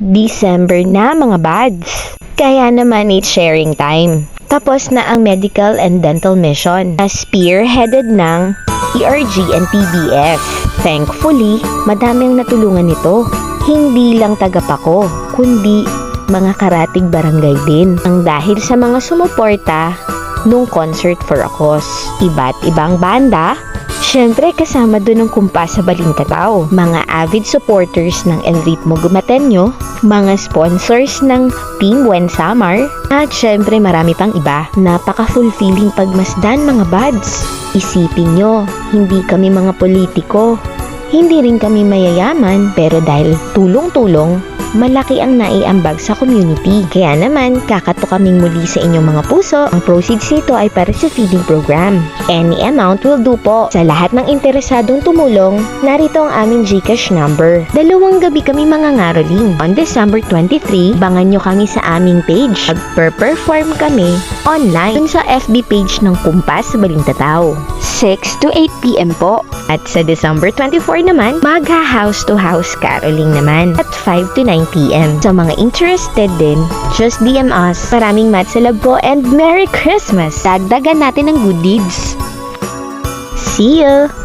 December na mga buds. Kaya naman it's sharing time. Tapos na ang medical and dental mission na spearheaded ng ERG and PBF. Thankfully, madami ang natulungan nito. Hindi lang tagapako, kundi mga karatig barangay din. Ang dahil sa mga sumuporta nung Concert for a Cause. Iba't ibang banda, syempre kasama dun ang Kumpas sa Balintataw, mga avid supporters ng El Ritmo Gumateño, mga sponsors ng Team Buen Samar, at syempre marami pang iba. Napaka-fulfilling pagmasdan mga buds. Isipin nyo, hindi kami mga politiko, hindi rin kami mayayaman, pero dahil tulong-tulong, malaki ang naiambag sa community. Kaya naman, kakato kaming muli sa inyong mga puso. Ang proceeds nito ay para sa feeding program. Any amount will do po. Sa lahat ng interesadong tumulong, narito ang aming GCash number. 2 gabi kami mangangaroling. On December 23, bangan nyo kami sa aming page. Magper-perform kami online dun sa FB page ng Kumpas sa Balintataw. 6 to 8 PM po. At sa December 24 naman, magha-house to house caroling naman at 5 to 9 PM. Sa mga interested din, just DM us. Maraming matsalab po and Merry Christmas! Dagdagan natin ng good deeds. See you!